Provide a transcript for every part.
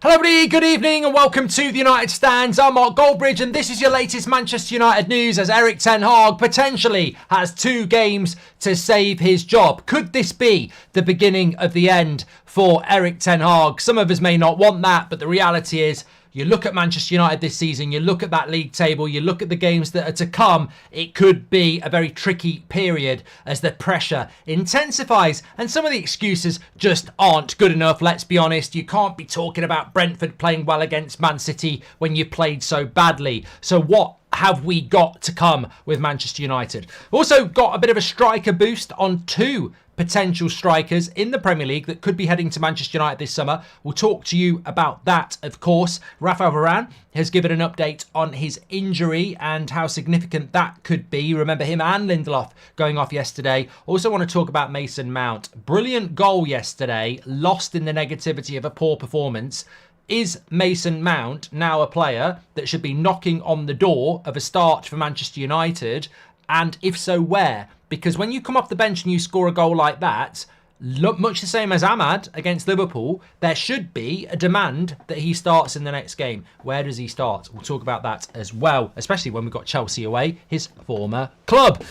Hello everybody, good evening and welcome to the United Stands. I'm Mark Goldbridge and this is your latest Manchester United news as Erik ten Hag potentially has 2 games to save his job. Could this be the beginning of the end for Erik ten Hag? Some of us may not want that, but the reality is you look at Manchester United this season, you look at that league table, you look at the games that are to come, it could be a very tricky period as the pressure intensifies and some of the excuses just aren't good enough. Let's be honest, you can't be talking about Brentford playing well against Man City when you played so badly. So what have we got to come with Manchester United? Also got a bit of a striker boost on 2 potential strikers in the Premier League that could be heading to Manchester United this summer. We'll talk to you about that, of course. Rafael Varane has given an update on his injury and how significant that could be. Remember him and Lindelof going off yesterday. Also want to talk about Mason Mount. Brilliant goal yesterday, lost in the negativity of a poor performance. Is Mason Mount now a player that should be knocking on the door of a start for Manchester United? And if so, where? Because when you come off the bench and you score a goal like that, look much the same as Ahmad against Liverpool, there should be a demand that he starts in the next game. Where does he start? We'll talk about that as well, especially when we've got Chelsea away, his former club.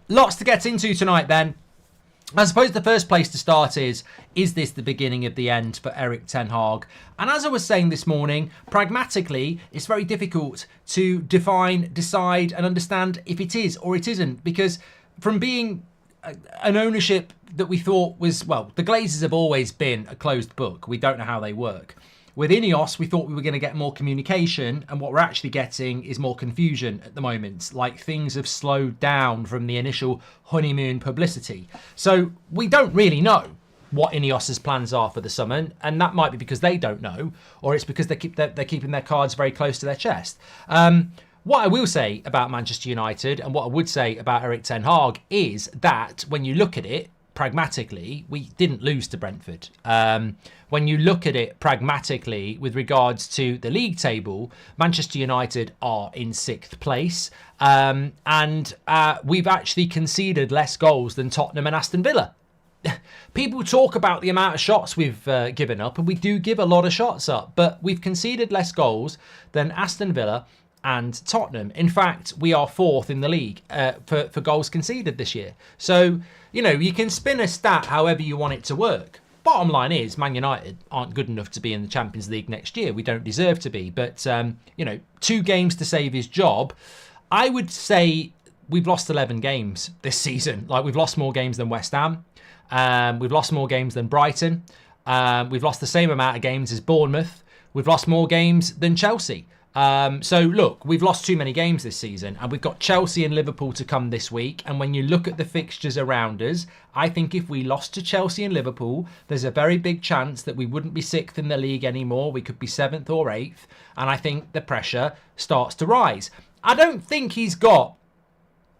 Lots to get into tonight then. I suppose the first place to start is this the beginning of the end for Erik ten Hag? And as I was saying this morning, pragmatically, it's very difficult to define, decide and understand if it is or it isn't. Because from being an ownership that we thought was, well, the Glazers have always been a closed book. We don't know how they work. With Ineos, we thought we were going to get more communication, and what we're actually getting is more confusion at the moment. Like, things have slowed down from the initial honeymoon publicity. So we don't really know what Ineos's plans are for the summer, and that might be because they don't know, or it's because they're keeping their cards very close to their chest. What I will say about Manchester United, and what I would say about Erik ten Hag, is that when you look at it pragmatically, we didn't lose to Brentford. When you look at it pragmatically with regards to the league table, Manchester United are in 6th place. And we've actually conceded less goals than Tottenham and Aston Villa. People talk about the amount of shots we've given up, and we do give a lot of shots up, but we've conceded less goals than Aston Villa and Tottenham. In fact, we are 4th in the league for goals conceded this year. So, you know, you can spin a stat however you want it to work. Bottom line is, Man United aren't good enough to be in the Champions League next year. We don't deserve to be. But, you know, 2 games to save his job. I would say we've lost 11 games this season. Like, we've lost more games than West Ham. We've lost more games than Brighton. We've lost the same amount of games as Bournemouth. We've lost more games than Chelsea. So look, we've lost too many games this season, and we've got Chelsea and Liverpool to come this week. And when you look at the fixtures around us, I think if we lost to Chelsea and Liverpool, there's a very big chance that we wouldn't be 6th in the league anymore. We could be 7th or 8th. And I think the pressure starts to rise. I don't think he's going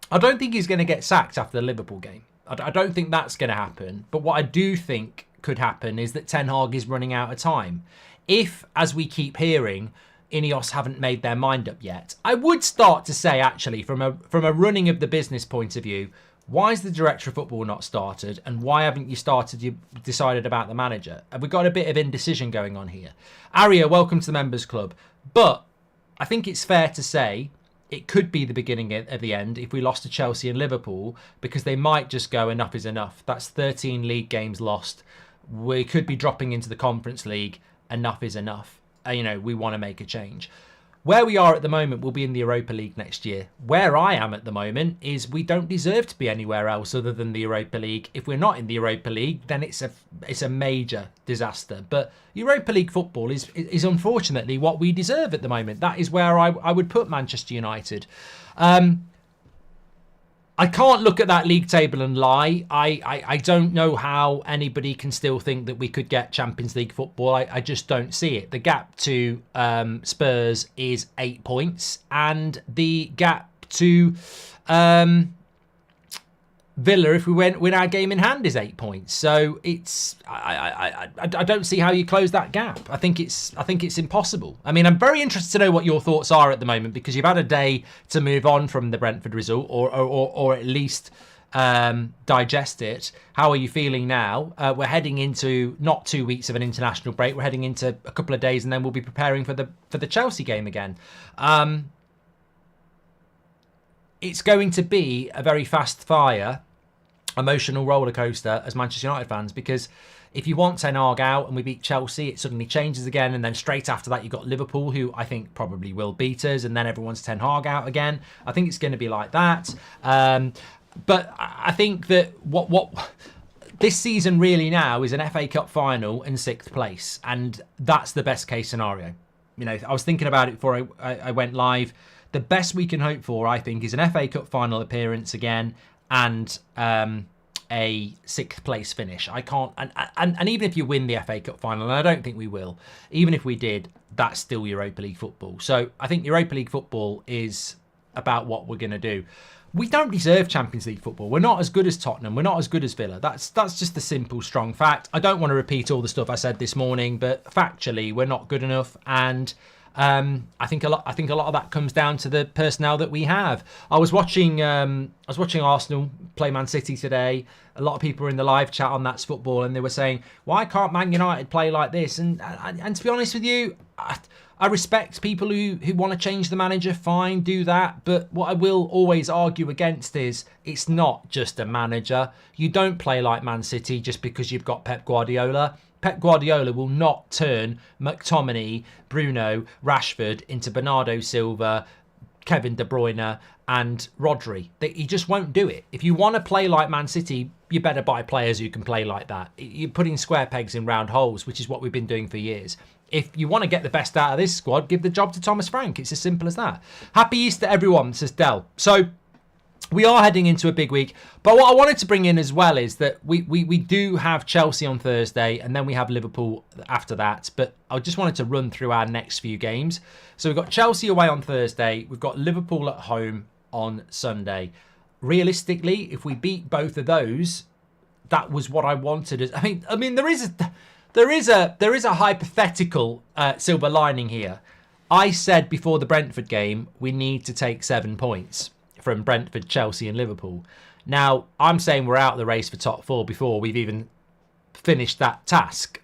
to get sacked after the Liverpool game. I don't think that's going to happen. But what I do think could happen is that Ten Hag is running out of time. If, as we keep hearing, Ineos haven't made their mind up yet, I would start to say, actually, from a running of the business point of view, why is the director of football not started, and why haven't you decided about the manager? Have we got a bit of indecision going on here? Aria, welcome to the members club. But I think it's fair to say it could be the beginning of the end if we lost to Chelsea and Liverpool, because they might just go, enough is enough. That's 13 league games lost. We could be dropping into the Conference League. Enough is enough. You know, we want to make a change. Where we are at the moment, we'll be in the Europa League next year. Where I am at the moment is we don't deserve to be anywhere else other than the Europa League. If we're not in the Europa League, then it's a major disaster. But Europa League football is unfortunately what we deserve at the moment. That is where I would put Manchester United. I can't look at that league table and lie. I don't know how anybody can still think that we could get Champions League football. I just don't see it. The gap to Spurs is 8 points, and the gap to Villa, if we win our game in hand, is 8 points. So it's I don't see how you close that gap. I think it's impossible. I mean, I'm very interested to know what your thoughts are at the moment, because you've had a day to move on from the Brentford result, or at least digest it. How are you feeling now? We're heading into not 2 weeks of an international break. We're heading into a couple of days, and then we'll be preparing for the Chelsea game again. It's going to be a very fast fire, emotional roller coaster as Manchester United fans, because if you want Ten Hag out and we beat Chelsea, it suddenly changes again, and then straight after that you've got Liverpool, who I think probably will beat us, and then everyone's Ten Hag out again. I think it's going to be like that. But I think that what this season really now is an FA Cup final and 6th place, and that's the best case scenario. You know, I was thinking about it before I went live. The best we can hope for, I think, is an FA Cup final appearance again and a 6th place finish. I can't, and even if you win the FA Cup final, and I don't think we will, even if we did, that's still Europa League football. So I think Europa League football is about what we're going to do. We don't deserve Champions League football. We're not as good as Tottenham. We're not as good as Villa. That's just the simple, strong fact. I don't want to repeat all the stuff I said this morning, but factually, we're not good enough. And I think a lot of that comes down to the personnel that we have. I was watching Arsenal play Man City today. A lot of people were in the live chat on That's Football, and they were saying, "Why can't Man United play like this?" And to be honest with you, I respect people who want to change the manager. Fine, do that. But what I will always argue against is it's not just a manager. You don't play like Man City just because you've got Pep Guardiola. Pep Guardiola will not turn McTominay, Bruno, Rashford into Bernardo Silva, Kevin De Bruyne and Rodri. He just won't do it. If you want to play like Man City, you better buy players who can play like that. You're putting square pegs in round holes, which is what we've been doing for years. If you want to get the best out of this squad, give the job to Thomas Frank. It's as simple as that. Happy Easter, everyone, says Dell. So we are heading into a big week. But what I wanted to bring in as well is that we do have Chelsea on Thursday, and then we have Liverpool after that. But I just wanted to run through our next few games. So we've got Chelsea away on Thursday. We've got Liverpool at home on Sunday. Realistically, if we beat both of those, that was what I wanted. I mean, there is a hypothetical silver lining here. I said before the Brentford game, we need to take 7 points from Brentford, Chelsea and Liverpool. Now, I'm saying we're out of the race for top 4 before we've even finished that task.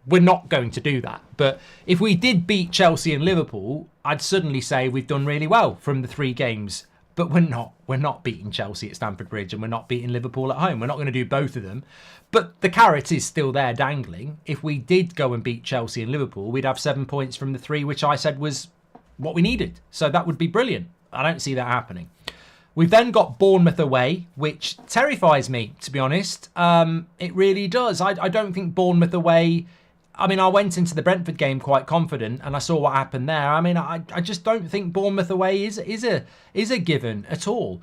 We're not going to do that. But if we did beat Chelsea and Liverpool, I'd suddenly say we've done really well from the 3 games. But we're not. We're not beating Chelsea at Stamford Bridge, and we're not beating Liverpool at home. We're not going to do both of them. But the carrot is still there dangling. If we did go and beat Chelsea and Liverpool, we'd have 7 points from the 3, which I said was what we needed. So that would be brilliant. I don't see that happening. We've then got Bournemouth away, which terrifies me, to be honest. It really does. I don't think Bournemouth away... I mean, I went into the Brentford game quite confident, and I saw what happened there. I mean, I just don't think Bournemouth away is a given at all.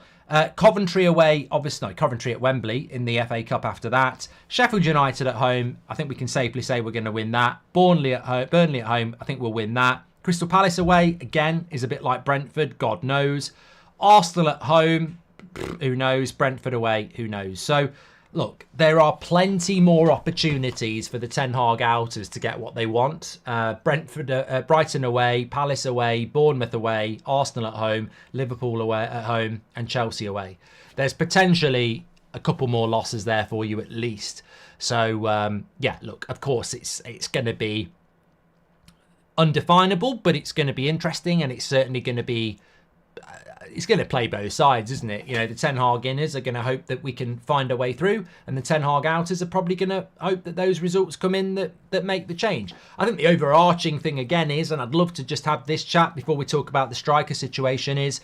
Coventry away, obviously, no, Coventry at Wembley in the FA Cup after that. Sheffield United at home, I think we can safely say we're going to win that. Burnley at home, I think we'll win that. Crystal Palace away, again, is a bit like Brentford, God knows. Arsenal at home, who knows? Brentford away, who knows? So, look, there are plenty more opportunities for the Ten Hag outers to get what they want. Brighton away, Palace away, Bournemouth away, Arsenal at home, Liverpool away at home, and Chelsea away. There's potentially a couple more losses there for you at least. So, yeah, look, of course, it's going to be undefinable, but it's going to be interesting, and it's certainly going to be... it's going to play both sides, isn't it? You know, the Ten Hag inners are going to hope that we can find a way through, and the Ten Hag outers are probably going to hope that those results come in that make the change. I think the overarching thing again is, and I'd love to just have this chat before we talk about the striker situation, is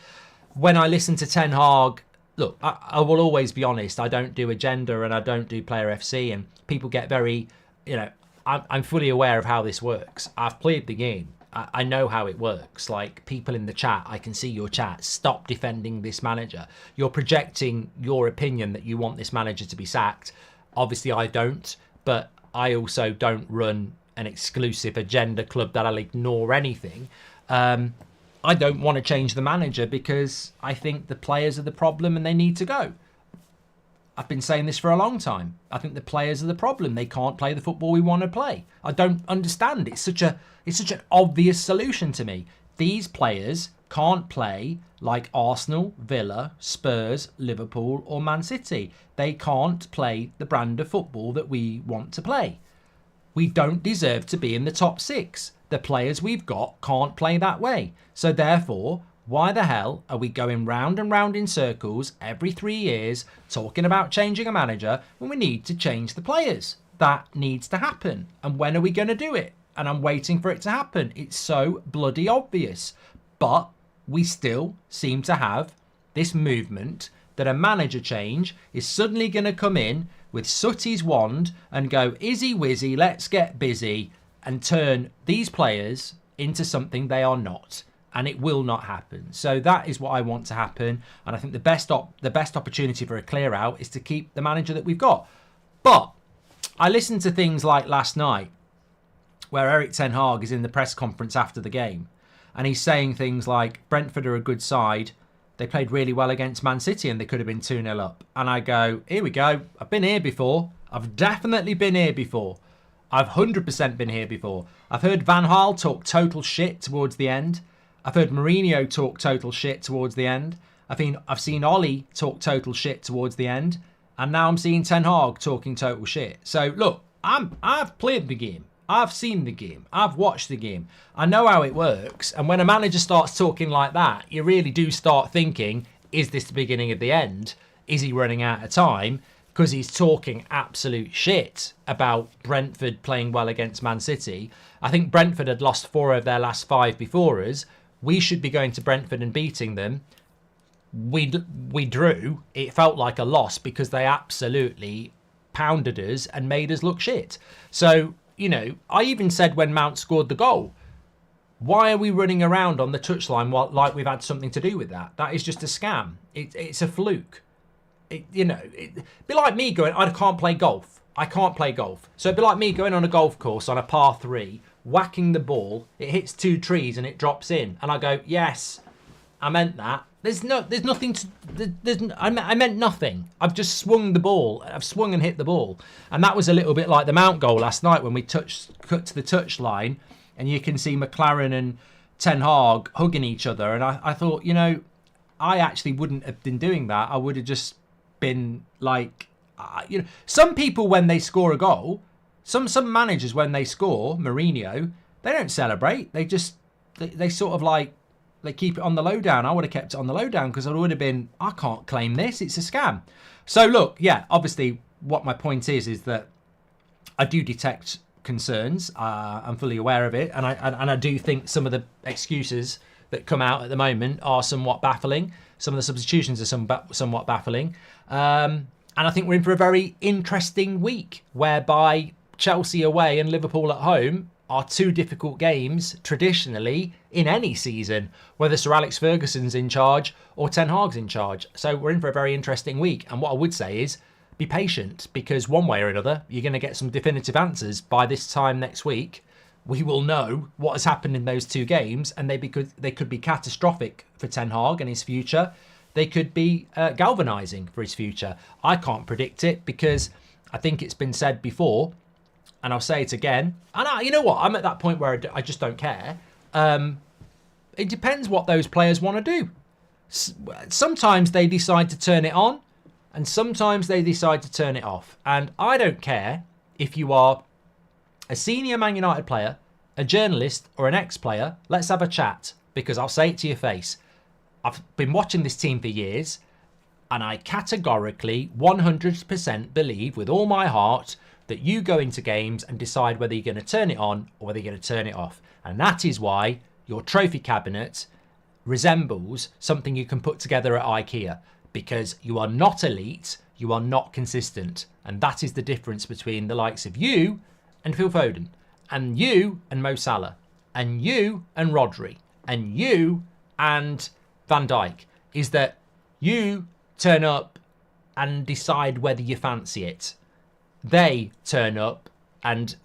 when I listen to Ten Hag, look, I will always be honest, I don't do agenda and I don't do player FC, and people get very, you know, I'm fully aware of how this works. I've played the game. I know how it works. Like, people in the chat, I can see your chat. Stop defending this manager. You're projecting your opinion that you want this manager to be sacked. Obviously, I don't. But I also don't run an exclusive agenda club that I'll ignore anything. I don't want to change the manager because I think the players are the problem and they need to go. I've been saying this for a long time. I think the players are the problem. They can't play the football we want to play. I don't understand. It's such an obvious solution to me. These players can't play like Arsenal, Villa, Spurs, Liverpool or Man City. They can't play the brand of football that we want to play. We don't deserve to be in the top 6. The players we've got can't play that way. So therefore, why the hell are we going round and round in circles every 3 years talking about changing a manager when we need to change the players? That needs to happen. And when are we going to do it? And I'm waiting for it to happen. It's so bloody obvious. But we still seem to have this movement that a manager change is suddenly going to come in with Sooty's wand and go, izzy wizzy, let's get busy, and turn these players into something they are not. And it will not happen. So that is what I want to happen. And I think the best opportunity for a clear out is to keep the manager that we've got. But I listened to things like last night where Erik ten Hag is in the press conference after the game. And he's saying things like, Brentford are a good side. They played really well against Man City and they could have been 2-0 up. And I go, here we go. I've been here before. I've definitely been here before. I've 100% been here before. I've heard Van Gaal talk total shit towards the end. I've heard Mourinho talk total shit towards the end. I've seen Ollie talk total shit towards the end. And now I'm seeing Ten Hag talking total shit. So look, I've played the game. I've seen the game. I've watched the game. I know how it works. And when a manager starts talking like that, you really do start thinking, is this the beginning of the end? Is he running out of time? Because he's talking absolute shit about Brentford playing well against Man City. I think Brentford had lost 4 of their last 5 before us. We should be going to Brentford and beating them. We drew. It felt like a loss because they absolutely pounded us and made us look shit. So, you know, I even said when Mount scored the goal, why are we running around on the touchline like we've had something to do with that? That is just a scam. It's a fluke. It'd be like me going, I can't play golf. I can't play golf. So it'd be like me going on a golf course on a par 3, whacking the ball, it hits 2 trees and it drops in. And I go, yes, I meant that. I meant nothing. I've just swung the ball. I've swung and hit the ball. And that was a little bit like the Mount goal last night when we cut to the touch line and you can see McLaren and Ten Hag hugging each other. And I thought, you know, I actually wouldn't have been doing that. I would have just been like, you know, some people when they score a goal, some managers when they score, Mourinho, they don't celebrate. They sort of like, they keep it on the lowdown. I would have kept it on the lowdown because I would have been, I can't claim this. It's a scam. So look, yeah, obviously what my point is that I do detect concerns. I'm fully aware of it. And I do think some of the excuses that come out at the moment are somewhat baffling. Some of the substitutions are somewhat baffling. And I think we're in for a very interesting week whereby Chelsea away and Liverpool at home are 2 difficult games traditionally in any season, whether Sir Alex Ferguson's in charge or Ten Hag's in charge. So we're in for a very interesting week. And what I would say is be patient because one way or another, you're going to get some definitive answers by this time next week. We will know what has happened in those 2 games and they could be catastrophic for Ten Hag and his future. They could be galvanising for his future. I can't predict it because I think it's been said before. And I'll say it again. And you know what? I'm at that point where I just don't care. It depends what those players want to do. Sometimes they decide to turn it on. And sometimes they decide to turn it off. And I don't care if you are a senior Man United player, a journalist or an ex-player. Let's have a chat. Because I'll say it to your face. I've been watching this team for years. And I categorically 100% believe with all my heart that you go into games and decide whether you're going to turn it on or whether you're going to turn it off. And that is why your trophy cabinet resembles something you can put together at IKEA. Because you are not elite, you are not consistent. And that is the difference between the likes of you and Phil Foden. And you and Mo Salah. And you and Rodri. And you and Van Dijk. Is that you turn up and decide whether you fancy it. They turn up and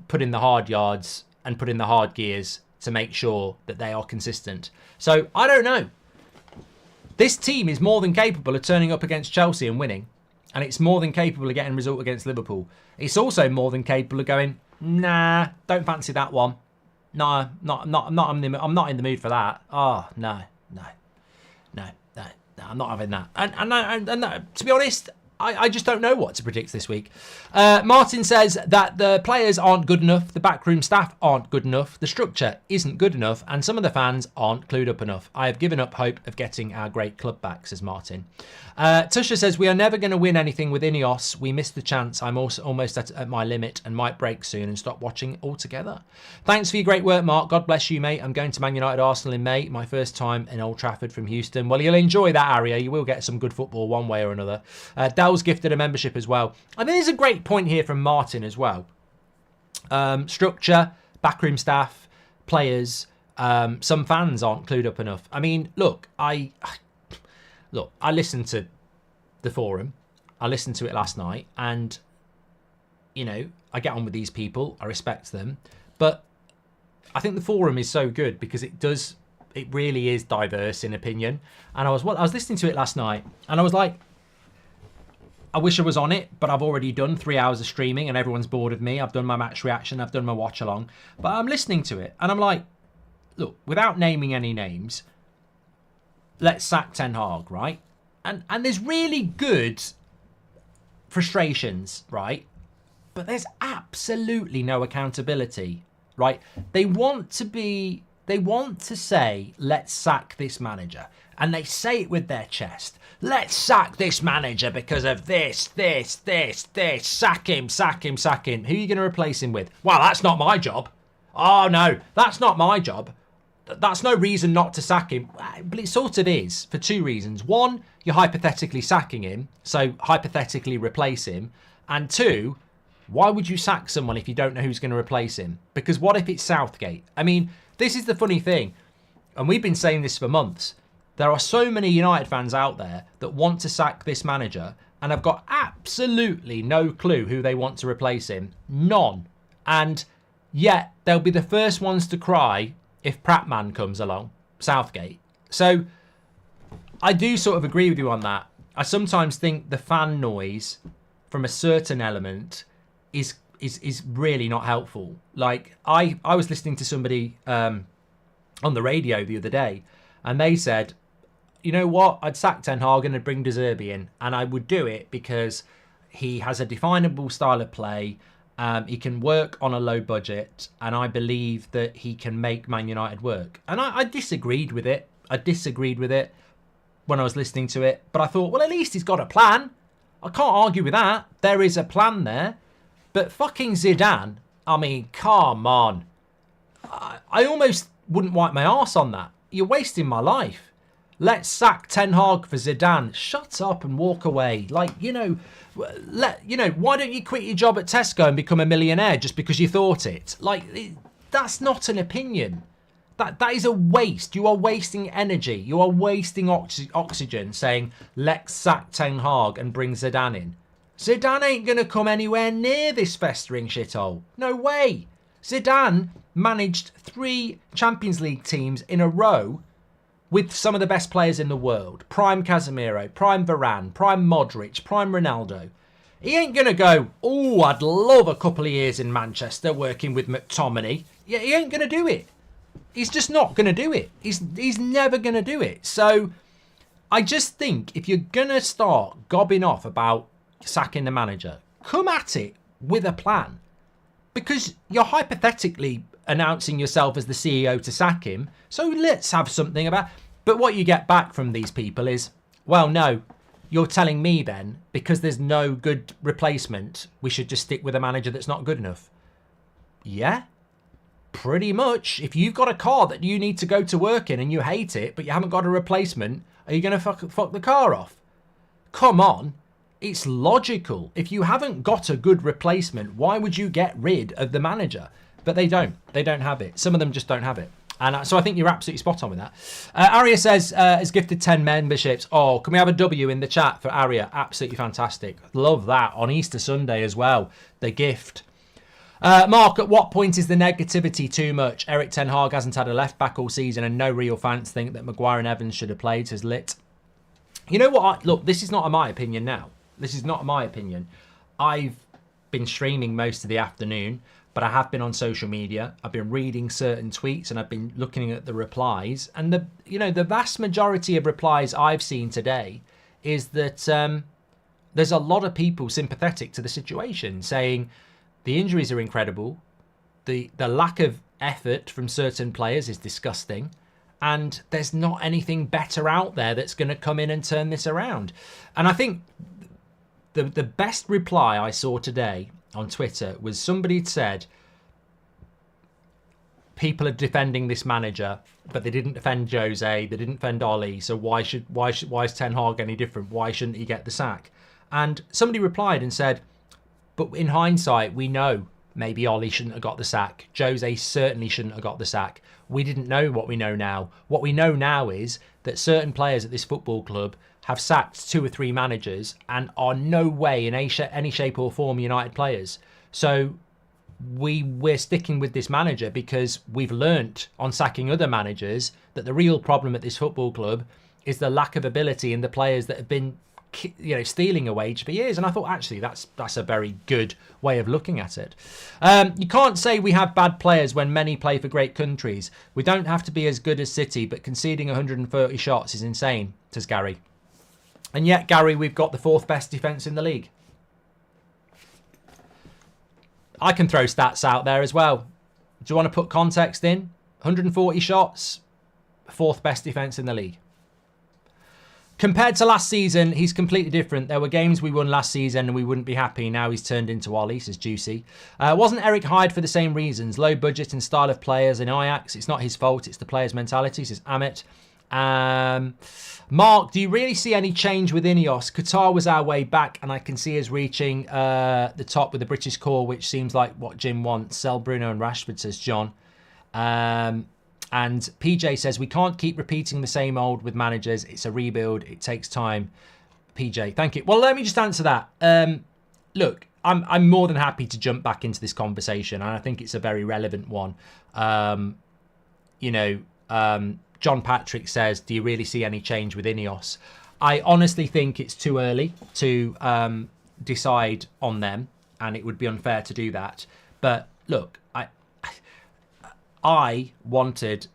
put in the hard yards and put in the hard gears to make sure that they are consistent. So I don't know. This team is more than capable of turning up against Chelsea and winning. And it's more than capable of getting a result against Liverpool. It's also more than capable of going, nah, don't fancy that one. No, I'm not in the mood for that. Oh, no. I'm not having that. And to be honest, I just don't know what to predict this week. Martin says that the players aren't good enough, the backroom staff aren't good enough, the structure isn't good enough, and some of the fans aren't clued up enough. I have given up hope of getting our great club back, says Martin. Tusha says, we are never going to win anything with Ineos. We missed the chance. I'm also almost at my limit and might break soon and stop watching altogether. Thanks for your great work, Mark. God bless you, mate. I'm going to Man United Arsenal in May, my first time in Old Trafford from Houston. Well, you'll enjoy that area. You will get some good football one way or another. Dell's gifted a membership as well. I think there's a great point here from Martin as well. Structure, backroom staff, players, some fans aren't clued up enough. I mean, look, I listened to the forum. I listened to it last night, and you know, I get on with these people. I respect them, but I think the forum is so good because it really is diverse in opinion. And I was listening to it last night, and I was like, I wish I was on it, but I've already done 3 hours of streaming and everyone's bored of me. I've done my match reaction, I've done my watch along, but I'm listening to it and I'm like, look, without naming any names, let's sack Ten Hag, right? And there's really good frustrations, right? But there's absolutely no accountability, right? They want to say, let's sack this manager. And they say it with their chest. Let's sack this manager because of this. Sack him. Who are you going to replace him with? Well, that's not my job. Oh, no, that's not my job. That's no reason not to sack him. But it sort of is for two reasons. One, you're hypothetically sacking him, so hypothetically replace him. And two, why would you sack someone if you don't know who's going to replace him? Because what if it's Southgate? I mean, this is the funny thing, and we've been saying this for months. There are so many United fans out there that want to sack this manager and have got absolutely no clue who they want to replace him. None. And yet they'll be the first ones to cry if Prattman comes along, Southgate. So I do sort of agree with you on that. I sometimes think the fan noise from a certain element is really not helpful. Like I was listening to somebody on the radio the other day, and they said, you know what, I'd sack Ten Hag and I'd bring De Zerbi in, and I would do it because he has a definable style of play. He can work on a low budget, and I believe that he can make Man United work. And I disagreed with it. I disagreed with it when I was listening to it, but I thought, well, at least he's got a plan. I can't argue with that. There is a plan there. But fucking Zidane, I mean, come on. I almost wouldn't wipe my arse on that. You're wasting my life. Let's sack Ten Hag for Zidane. Shut up and walk away. Like, why don't you quit your job at Tesco and become a millionaire just because you thought it? Like, that's not an opinion. That is a waste. You are wasting energy. You are wasting oxygen saying, let's sack Ten Hag and bring Zidane in. Zidane ain't going to come anywhere near this festering shithole. No way. Zidane managed 3 Champions League teams in a row with some of the best players in the world. Prime Casemiro, prime Varane, prime Modric, prime Ronaldo. He ain't going to go, oh, I'd love a couple of years in Manchester working with McTominay. Yeah, he ain't going to do it. He's just not going to do it. He's never going to do it. So I just think if you're going to start gobbing off about sacking the manager, come at it with a plan. Because you're hypothetically announcing yourself as the CEO to sack him. So let's have something about... But what you get back from these people is, well, no, you're telling me then, because there's no good replacement, we should just stick with a manager that's not good enough. Yeah, pretty much. If you've got a car that you need to go to work in and you hate it, but you haven't got a replacement, are you going to fuck the car off? Come on. It's logical. If you haven't got a good replacement, why would you get rid of the manager? But they don't. They don't have it. Some of them just don't have it. And so I think you're absolutely spot on with that. Aria says, has gifted 10 memberships. Oh, can we have a W in the chat for Aria? Absolutely fantastic. Love that. On Easter Sunday as well. The gift. Mark, at what point is the negativity too much? Eric Ten Hag hasn't had a left back all season and no real fans think that Maguire and Evans should have played, says Lit. You know what? Look, this is not my opinion now. This is not my opinion. I've been streaming most of the afternoon, but but I have been on social media. I've been reading certain tweets and I've been looking at the replies. And the vast majority of replies I've seen today is that there's a lot of people sympathetic to the situation, saying the injuries are incredible, the lack of effort from certain players is disgusting, and there's not anything better out there that's going to come in and turn this around. And I think the best reply I saw today on Twitter was somebody had said, people are defending this manager, but they didn't defend Jose, they didn't defend Ollie, so why is Ten Hag any different? Why shouldn't he get the sack? And somebody replied and said, but in hindsight, we know maybe Ollie shouldn't have got the sack. Jose certainly shouldn't have got the sack. We didn't know what we know now. What we know now is that certain players at this football club have sacked 2 or 3 managers and are no way in any shape or form United players. So we're sticking with this manager because we've learnt on sacking other managers that the real problem at this football club is the lack of ability in the players that have been, stealing a wage for years. And I thought, actually, that's a very good way of looking at it. You can't say we have bad players when many play for great countries. We don't have to be as good as City, but conceding 130 shots is insane, says Gary. And yet, Gary, we've got the 4th best defence in the league. I can throw stats out there as well. Do you want to put context in? 140 shots, 4th best defence in the league. Compared to last season, he's completely different. There were games we won last season and we wouldn't be happy. Now he's turned into Ollie, says Juicy. Wasn't Eric Hyde for the same reasons? Low budget and style of players in Ajax. It's not his fault. It's the players' mentality, says Amit. Mark, do you really see any change with Ineos? Qatar was our way back, and I can see us reaching the top with the British core, which seems like what Jim wants. Sell Bruno and Rashford, says John. And PJ says, we can't keep repeating the same old with managers. It's a rebuild. It takes time. PJ, thank you. Well, let me just answer that. Look, I'm more than happy to jump back into this conversation, and I think it's a very relevant one. John Patrick says, do you really see any change with Ineos? I honestly think it's too early to decide on them, and it would be unfair to do that. But look, I wanted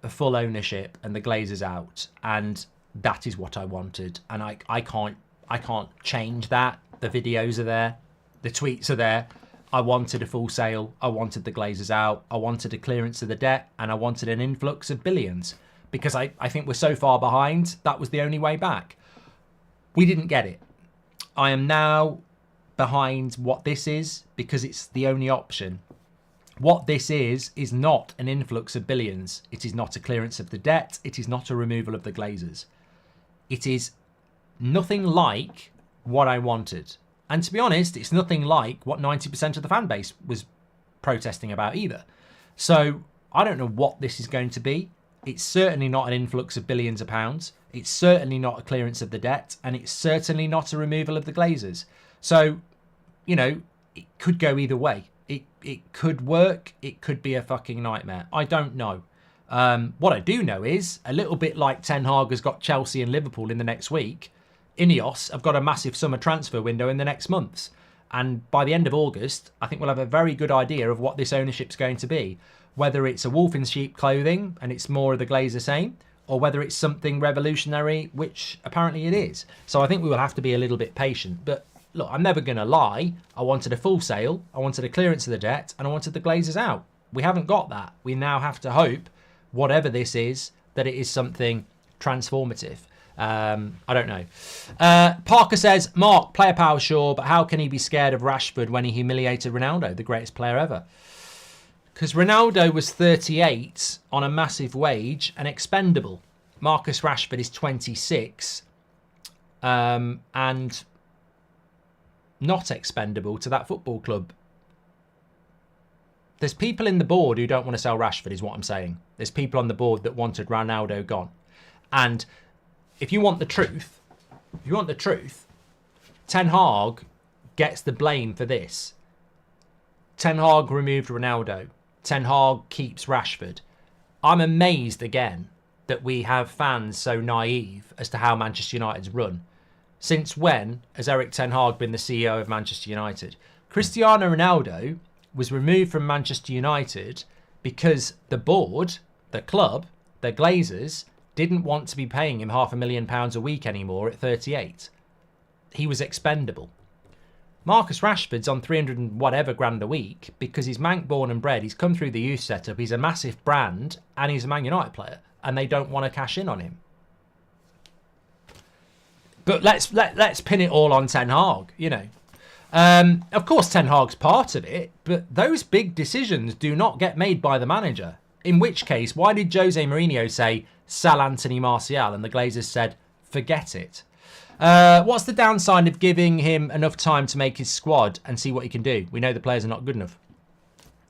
a full ownership and the Glazers out, and that is what I wanted. And I can't change that. The videos are there, the tweets are there. I wanted a full sale. I wanted the Glazers out. I wanted a clearance of the debt, and I wanted an influx of billions. Because I think we're so far behind, that was the only way back. We didn't get it. I am now behind what this is because it's the only option. What this is not an influx of billions. It is not a clearance of the debt. It is not a removal of the Glazers. It is nothing like what I wanted. And to be honest, it's nothing like what 90% of the fan base was protesting about either. So I don't know what this is going to be. It's certainly not an influx of billions of pounds. It's certainly not a clearance of the debt. And it's certainly not a removal of the Glazers. So, it could go either way. It could work. It could be a fucking nightmare. I don't know. What I do know is, a little bit like Ten Hag has got Chelsea and Liverpool in the next week, Ineos have got a massive summer transfer window in the next months. And by the end of August, I think we'll have a very good idea of what this ownership's going to be. Whether it's a wolf in sheep clothing and it's more of the Glazer same, or whether it's something revolutionary, which apparently it is. So I think we will have to be a little bit patient. But look, I'm never going to lie. I wanted a full sale, I wanted a clearance of the debt, and I wanted the Glazers out. We haven't got that. We now have to hope, whatever this is, that it is something transformative. I don't know. Parker says, Mark, player power sure, but how can he be scared of Rashford when he humiliated Ronaldo, the greatest player ever? Because Ronaldo was 38 on a massive wage and expendable. Marcus Rashford is 26 and not expendable to that football club. There's people in the board who don't want to sell Rashford, is what I'm saying. There's people on the board that wanted Ronaldo gone. And if you want the truth, Ten Hag gets the blame for this. Ten Hag removed Ronaldo. Ten Hag keeps Rashford. I'm amazed again that we have fans so naive as to how Manchester United's run. Since when has Eric Ten Hag been the CEO of Manchester United? Cristiano Ronaldo was removed from Manchester United because the board, the club, the Glazers, didn't want to be paying him £500,000 a week anymore at 38. He was expendable. Marcus Rashford's on 300 and whatever grand a week because he's Manc born and bred. He's come through the youth setup. He's a massive brand and he's a Man United player, and they don't want to cash in on him. But let's pin it all on Ten Hag, you know. Of course, Ten Hag's part of it, but those big decisions do not get made by the manager. In which case, why did Jose Mourinho say, sell Anthony Martial, and the Glazers said, forget it? What's the downside of giving him enough time to make his squad and see what he can do? We know the players are not good enough.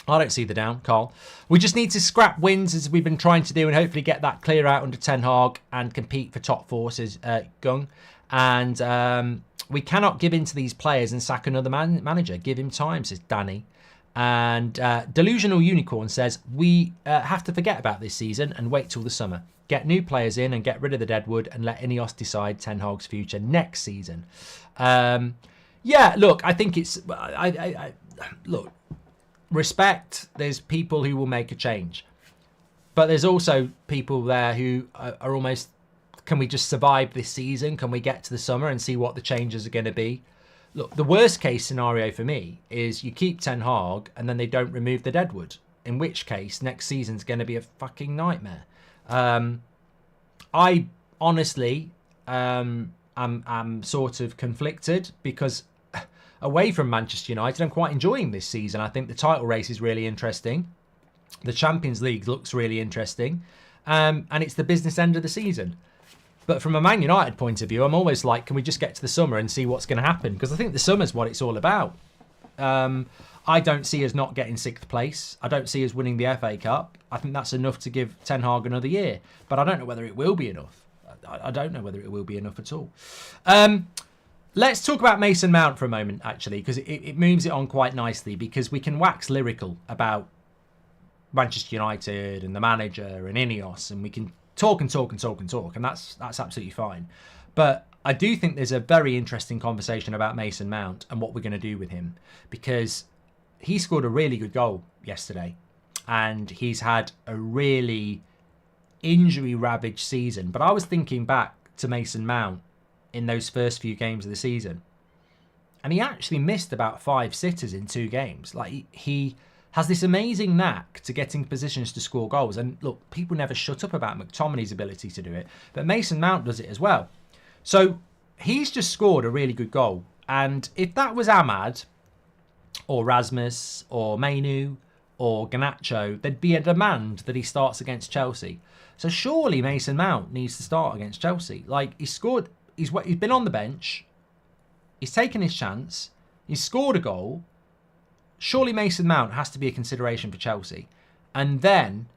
I don't see the down, Carl. We just need to scrap wins as we've been trying to do and hopefully get that clear out under Ten Hag and compete for top four, says Gung. And we cannot give in to these players and sack another manager. Give him time, says Danny. And Delusional Unicorn says, we have to forget about this season and wait till the summer. Get new players in and get rid of the deadwood and let Ineos decide Ten Hag's future next season. Yeah, look, I think it's... look, respect, there's people who will make a change. But there's also people there who are almost... Can we just survive this season? Can we get to the summer and see what the changes are going to be? Look, the worst case scenario for me is you keep Ten Hag and then they don't remove the deadwood. In which case, next season's going to be a fucking nightmare. I honestly am sort of conflicted because away from Manchester United, I'm quite enjoying this season. I think the title race is really interesting. The Champions League looks really interesting. And it's the business end of the season. But from a Man United point of view, I'm almost like, can we just get to the summer and see what's going to happen? Because I think the summer's what it's all about. I don't see us not getting 6th place. I don't see us winning the FA Cup. I think that's enough to give Ten Hag another year. But I don't know whether it will be enough. I don't know whether it will be enough at all. Let's talk about Mason Mount for a moment, actually, because it moves it on quite nicely, because we can wax lyrical about Manchester United and the manager and Ineos, and we can talk, and that's absolutely fine. But I do think there's a very interesting conversation about Mason Mount and what we're going to do with him, because he scored a really good goal yesterday and he's had a really injury-ravaged season. But I was thinking back to Mason Mount in those first few games of the season, and he actually missed about 5 sitters in 2 games. Like, he has this amazing knack to getting positions to score goals. And look, people never shut up about McTominay's ability to do it, but Mason Mount does it as well. So he's just scored a really good goal. And if that was Ahmad or Rasmus or Mainu or Garnacho, there'd be a demand that he starts against Chelsea. So surely Mason Mount needs to start against Chelsea. Like, he's scored, he's been on the bench, he's taken his chance, he's scored a goal. Surely Mason Mount has to be a consideration for Chelsea. And then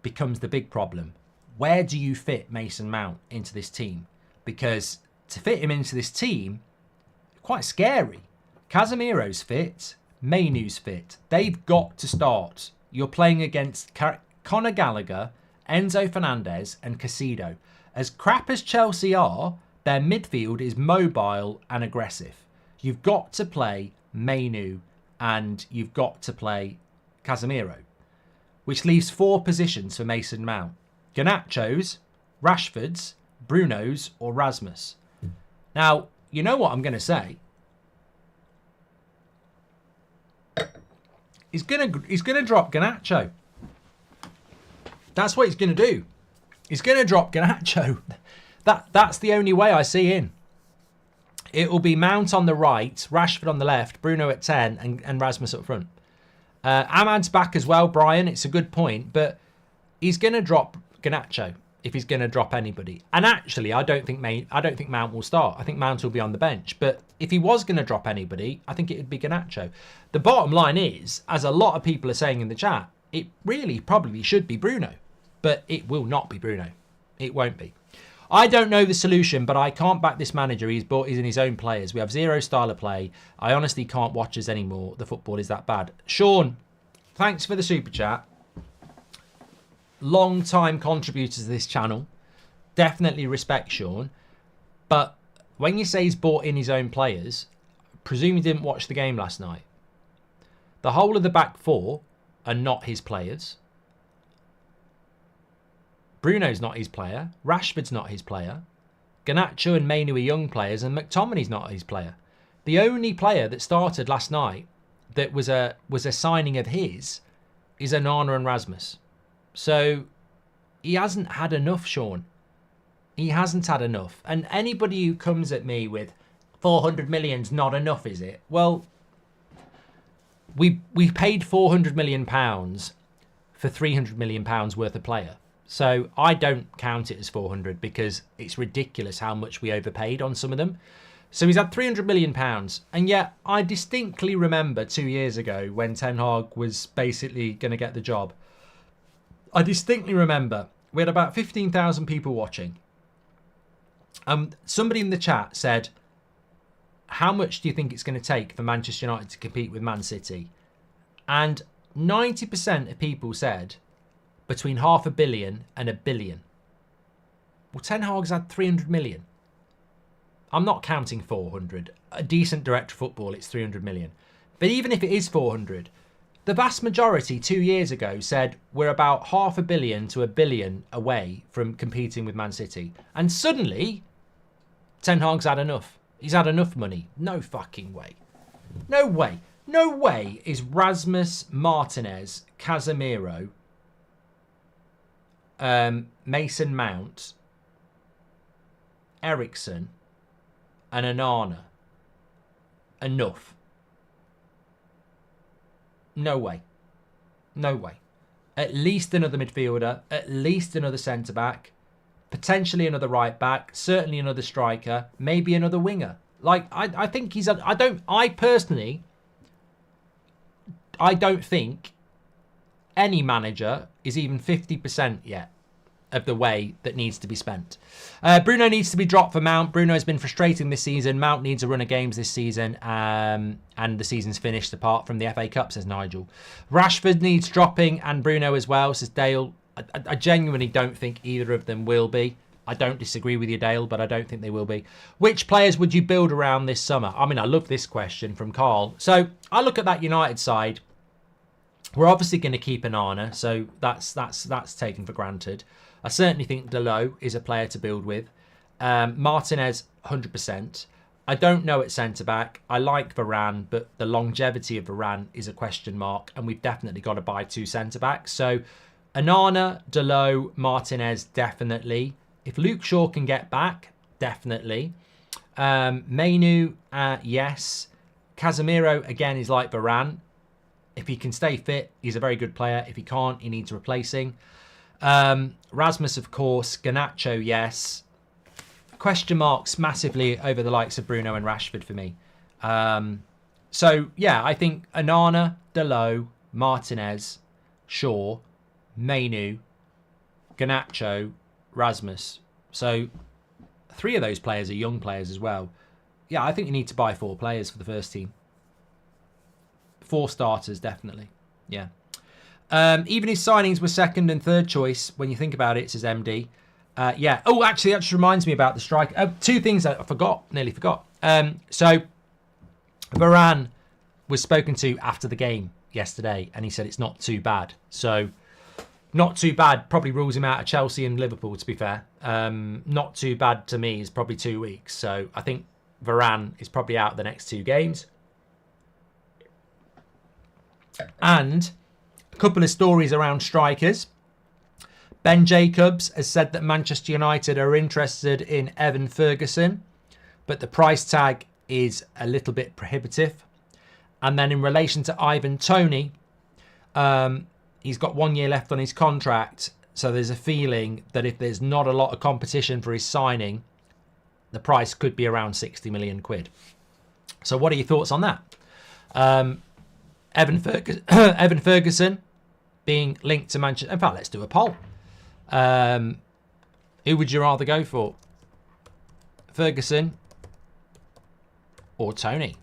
becomes the big problem. Where do you fit Mason Mount into this team? Because to fit him into this team, quite scary. Casemiro's fit, Mainu's fit. They've got to start. You're playing against Conor Gallagher, Enzo Fernandez and Caicedo. As crap as Chelsea are, their midfield is mobile and aggressive. You've got to play Mainu and you've got to play Casemiro, which leaves 4 positions for Mason Mount. Garnacho's, Rashford's, Bruno's or Rasmus. Now, you know what I'm going to say. He's going to drop Garnacho. That's what he's going to do. He's going to drop Garnacho. That's the only way I see in. It will be Mount on the right, Rashford on the left, Bruno at 10 and Rasmus up front. Ahmad's back as well, Brian. It's a good point, but he's going to drop Garnacho if he's going to drop anybody. And actually, I don't think Mount will start. I think Mount will be on the bench. But if he was going to drop anybody, I think it would be Garnacho. The bottom line is, as a lot of people are saying in the chat, it really probably should be Bruno. But it will not be Bruno. It won't be. I don't know the solution, but I can't back this manager. He's in his own players. We have 0 style of play. I honestly can't watch us anymore. The football is that bad. Sean, thanks for the super chat. Long-time contributor to this channel. Definitely respect Sean. But when you say he's bought in his own players, presume he didn't watch the game last night. The whole of the back four are not his players. Bruno's not his player. Rashford's not his player. Garnacho and Mainu are young players, and McTominay's not his player. The only player that started last night that was a signing of his is Onana and Rasmus. So he hasn't had enough, Sean. He hasn't had enough. And anybody who comes at me with 400 million's not enough, is it? Well, we paid 400 million pounds for 300 million pounds worth of player. So I don't count it as 400 because it's ridiculous how much we overpaid on some of them. So he's had 300 million pounds. And yet I distinctly remember 2 years ago when Ten Hag was basically going to get the job. I distinctly remember we had about 15,000 people watching. Somebody in the chat said, how much do you think it's going to take for Manchester United to compete with Man City? And 90% of people said between 500 million and 1 billion. Well, Ten Hag's had 300 million. I'm not counting 400. A decent director of football, it's 300 million. But even if it is 400, the vast majority 2 years ago said we're about 500 million to 1 billion away from competing with Man City. And suddenly, Ten Hag's had enough. He's had enough money. No fucking way. No way. No way is Rasmus, Martinez, Casemiro, Mason Mount, Eriksen, and Onana enough. No way. No way. At least another midfielder, at least another centre-back, potentially another right-back, certainly another striker, maybe another winger. Like, I think he's... I don't think any manager is even 50% yet of the way that needs to be spent. Bruno needs to be dropped for Mount. Bruno has been frustrating this season. Mount needs a run of games this season. And the season's finished apart from the FA Cup, says Nigel. Rashford needs dropping and Bruno as well, says Dale. I genuinely don't think either of them will be. I don't disagree with you, Dale, but I don't think they will be. Which players would you build around this summer? I mean, I love this question from Carl. So I look at that United side. We're obviously going to keep Onana, so that's taken for granted. I certainly think Dalot is a player to build with. Martinez, 100%. I don't know at centre-back. I like Varane, but the longevity of Varane is a question mark, and we've definitely got to buy 2 centre-backs. So Onana, Dalot, Martinez, definitely. If Luke Shaw can get back, definitely. Mainu, yes. Casemiro, again, is like Varane. If he can stay fit, he's a very good player. If he can't, he needs replacing. Rasmus, of course. Garnacho, yes. Question marks massively over the likes of Bruno and Rashford for me. So, yeah, I think Onana, Dalot, Martinez, Shaw, Mainu, Garnacho, Rasmus. So, 3 of those players are young players as well. Yeah, I think you need to buy 4 players for the first team. 4 starters, definitely. Yeah. Even his signings were second and third choice when you think about it, says MD. Yeah. Oh, actually, that just reminds me about the strike. 2 things I nearly forgot. So, Varane was spoken to after the game yesterday, and he said it's not too bad. So, not too bad probably rules him out of Chelsea and Liverpool, to be fair. Not too bad to me is probably 2 weeks. So, I think Varane is probably out the next 2 games. And a couple of stories around strikers. Ben Jacobs has said that Manchester United are interested in Evan Ferguson, but the price tag is a little bit prohibitive. And then in relation to Ivan Toney, he's got 1 year left on his contract. So there's a feeling that if there's not a lot of competition for his signing, the price could be around 60 million quid. So what are your thoughts on that? Evan Ferguson being linked to Manchester. In fact, let's do a poll. Who would you rather go for? Ferguson or Toney?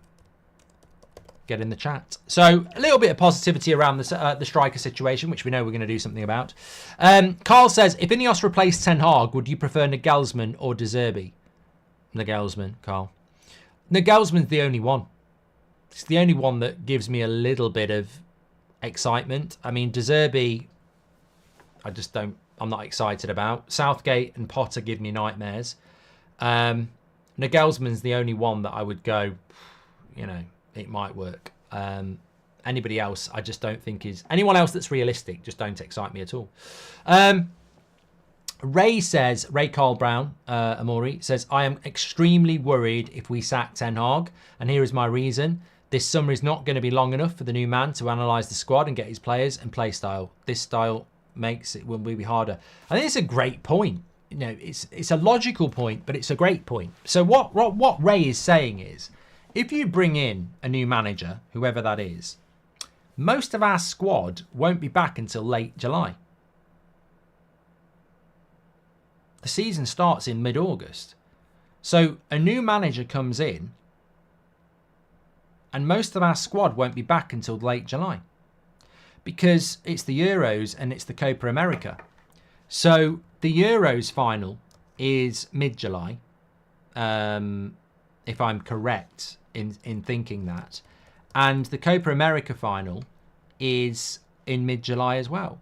Get in the chat. So a little bit of positivity around the striker situation, which we know we're going to do something about. Carl says, if Ineos replaced Ten Hag, would you prefer Nagelsmann or De Zerbi? Nagelsmann, Carl. Nagelsmann's the only one. It's the only one that gives me a little bit of excitement. I mean, De Zerbi, I'm not excited about. Southgate and Potter give me nightmares. Nagelsmann's the only one that I would go, it might work. Anybody else, I just don't think is... Anyone else that's realistic, just don't excite me at all. Ray Carl Brown, Amori, says, I am extremely worried if we sack Ten Hag, and here is my reason. This summer is not going to be long enough for the new man to analyse the squad and get his players and play style. This style makes it will be harder. I think it's a great point. It's a logical point, but it's a great point. So what Ray is saying is, if you bring in a new manager, whoever that is, most of our squad won't be back until late July. The season starts in mid-August. So a new manager comes in and most of our squad won't be back until late July because it's the Euros and it's the Copa America. So the Euros final is mid-July, if I'm correct in thinking that. And the Copa America final is in mid-July as well.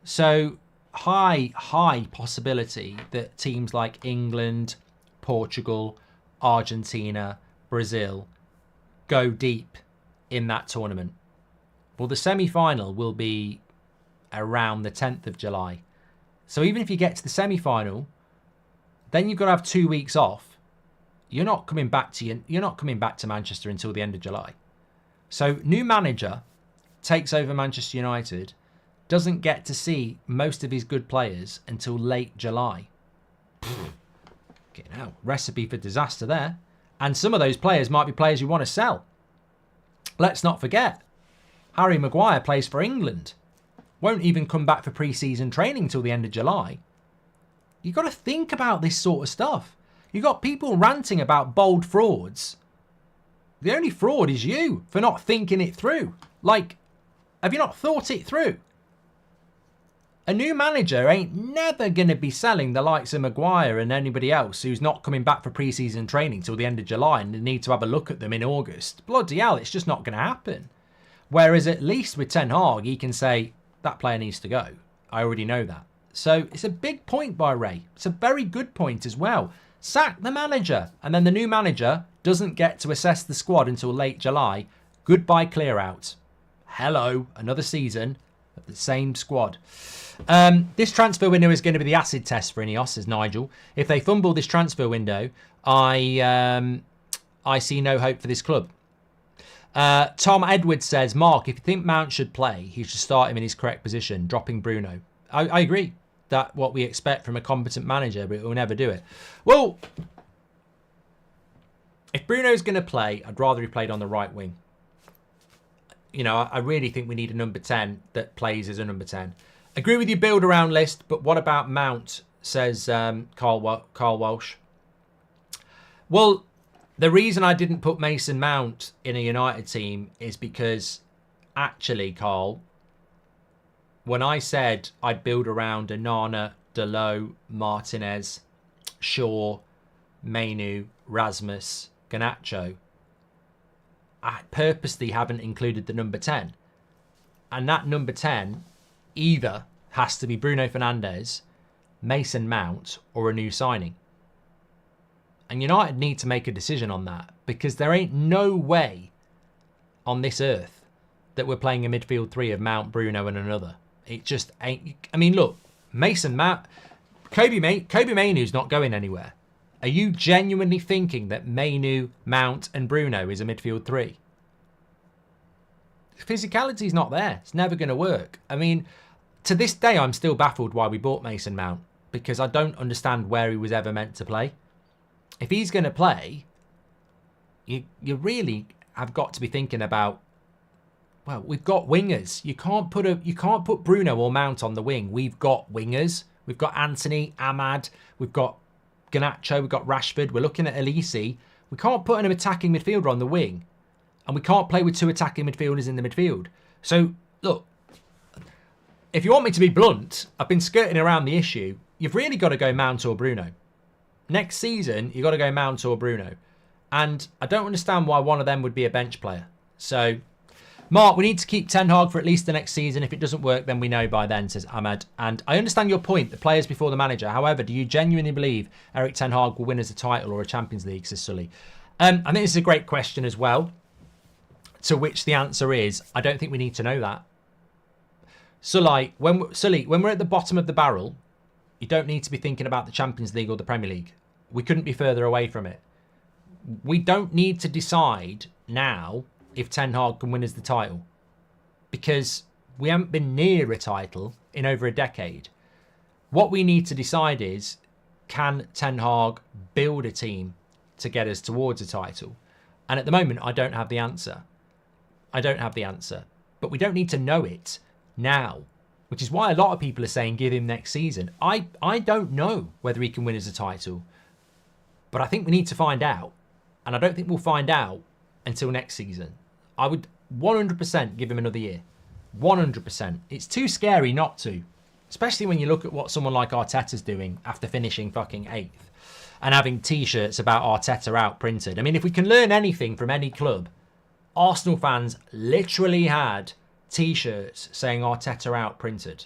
So high possibility that teams like England, Portugal, Argentina, Brazil go deep in that tournament. Well, the semi-final will be around the 10th of July. So even if you get to the semi-final, then you've got to have 2 weeks off. You're not coming back to Manchester until the end of July. So new manager takes over Manchester United, doesn't get to see most of his good players until late July. Getting out. Recipe for disaster there. And some of those players might be players you want to sell. Let's not forget, Harry Maguire plays for England. Won't even come back for pre-season training till the end of July. You've got to think about this sort of stuff. You've got people ranting about bold frauds. The only fraud is you for not thinking it through. Like, have you not thought it through? A new manager ain't never going to be selling the likes of Maguire and anybody else who's not coming back for pre-season training till the end of July and they need to have a look at them in August. Bloody hell, it's just not going to happen. Whereas at least with Ten Hag, he can say, that player needs to go. I already know that. So it's a big point by Ray. It's a very good point as well. Sack the manager. And then the new manager doesn't get to assess the squad until late July. Goodbye clear out. Hello, another season of the same squad. This transfer window is going to be the acid test for Ineos, says Nigel. If they fumble this transfer window, I see no hope for this club. Tom Edwards says, Mark, if you think Mount should play, he should start him in his correct position, dropping Bruno. I agree. That's what we expect from a competent manager, but he'll never do it. Well, if Bruno's going to play, I'd rather he played on the right wing. I really think we need a number 10 that plays as a number 10. Agree with your build around list, but what about Mount, says Carl Walsh. Well, the reason I didn't put Mason Mount in a United team is because, actually, Carl, when I said I'd build around Onana, Dalot, Martinez, Shaw, Mainu, Rasmus, Garnacho, I purposely haven't included the number 10. And that number 10 either has to be Bruno Fernandes, Mason Mount, or a new signing. And United need to make a decision on that, because there ain't no way on this earth that we're playing a midfield three of Mount, Bruno, and another. It just ain't. I mean, look, Mason Mount, Kobe Mainoo's not going anywhere. Are you genuinely thinking that Mainu, Mount, and Bruno is a midfield three? Physicality's not there. It's never going to work. I mean, to this day, I'm still baffled why we bought Mason Mount, because I don't understand where he was ever meant to play. If he's going to play, you really have got to be thinking about, well, we've got wingers. You can't put Bruno or Mount on the wing. We've got wingers. We've got Anthony, Ahmad. We've got Garnacho. We've got Rashford. We're looking at Elise. We can't put an attacking midfielder on the wing. And we can't play with two attacking midfielders in the midfield. So, look, if you want me to be blunt, I've been skirting around the issue. You've really got to go Mount or Bruno. Next season, you've got to go Mount or Bruno. And I don't understand why one of them would be a bench player. So, Mark, we need to keep Ten Hag for at least the next season. If it doesn't work, then we know by then, says Ahmed. And I understand your point, the players before the manager. However, do you genuinely believe Erik Ten Hag will win us a title or a Champions League, says Sully? I think this is a great question as well, to which the answer is, I don't think we need to know that. Sully, when we're at the bottom of the barrel, you don't need to be thinking about the Champions League or the Premier League. We couldn't be further away from it. We don't need to decide now if Ten Hag can win us the title, because we haven't been near a title in over a decade. What we need to decide is, can Ten Hag build a team to get us towards a title? And at the moment, I don't have the answer. But we don't need to know it now, which is why a lot of people are saying give him next season. I don't know whether he can win us a title, but I think we need to find out. And I don't think we'll find out until next season. I would 100% give him another year. 100%. It's too scary not to. Especially when you look at what someone like Arteta's doing after finishing fucking 8th. And having T-shirts about Arteta out printed. I mean, if we can learn anything from any club, Arsenal fans literally had T-shirts saying Arteta out printed.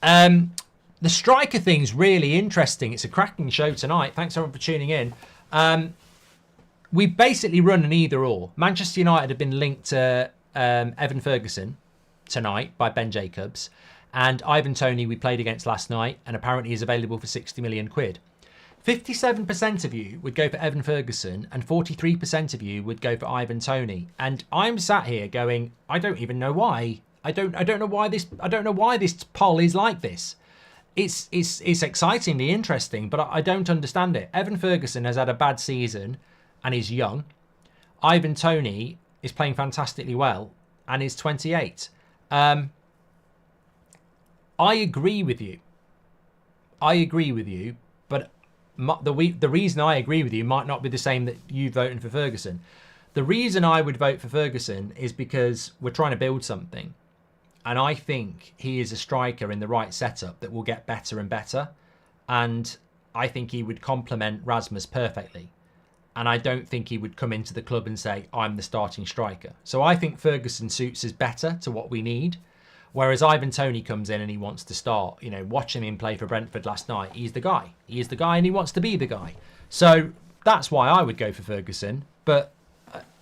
The striker thing's really interesting. It's a cracking show tonight. Thanks everyone for tuning in. We basically run an either or. Manchester United have been linked to Evan Ferguson tonight by Ben Jacobs. And Ivan Toney we played against last night and apparently is available for 60 million quid. 57% of you would go for Evan Ferguson and 43% of you would go for Ivan Toney. And I'm sat here going, I don't even know why. I don't know why this poll is like this. It's excitingly interesting, but I don't understand it. Evan Ferguson has had a bad season and is young. Ivan Toney is playing fantastically well and is 28. I agree with you. But the reason I agree with you might not be the same that you voting for Ferguson. The reason I would vote for Ferguson is because we're trying to build something. And I think he is a striker in the right setup that will get better and better. And I think he would complement Rasmus perfectly. And I don't think he would come into the club and say, I'm the starting striker. So I think Ferguson suits us better to what we need. Whereas Ivan Toney comes in and he wants to start. You know, watching him play for Brentford last night, he's the guy. He is the guy and he wants to be the guy. So that's why I would go for Ferguson. But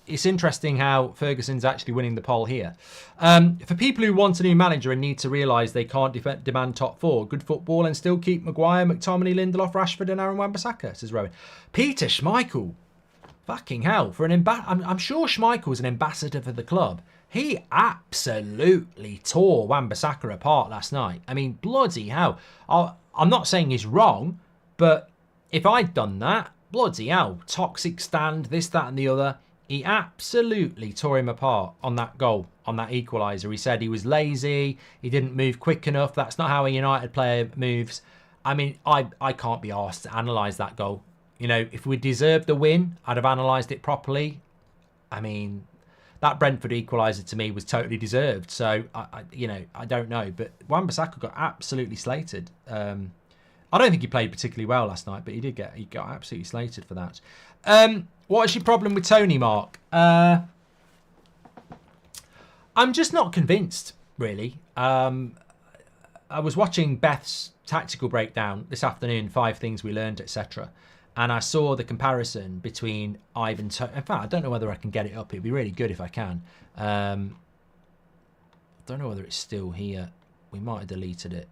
it's interesting how Ferguson's actually winning the poll here. For people who want a new manager and need to realise they can't demand top 4, good football and still keep Maguire, McTominay, Lindelof, Rashford and Aaron Wan-Bissaka, says Rowan. Peter Schmeichel. Fucking hell. For an I'm sure Schmeichel's an ambassador for the club. He absolutely tore Wan-Bissaka apart last night. I mean, bloody hell. I'm not saying he's wrong, but if I'd done that, bloody hell. Toxic stand, this, that and the other. He absolutely tore him apart on that goal, on that equaliser. He said he was lazy, he didn't move quick enough. That's not how a United player moves. I mean, I can't be asked to analyse that goal. You know, if we deserved the win, I'd have analysed it properly. I mean, that Brentford equaliser to me was totally deserved. So, I don't know. But Wan-Bissaka got absolutely slated. I don't think he played particularly well last night, but he got absolutely slated for that. What is your problem with Toney, Mark? I'm just not convinced, really. I was watching Beth's tactical breakdown this afternoon, 5 things we learned, etc. And I saw the comparison between Ivan Toney. In fact, I don't know whether I can get it up. It'd be really good if I can. I don't know whether it's still here. We might have deleted it.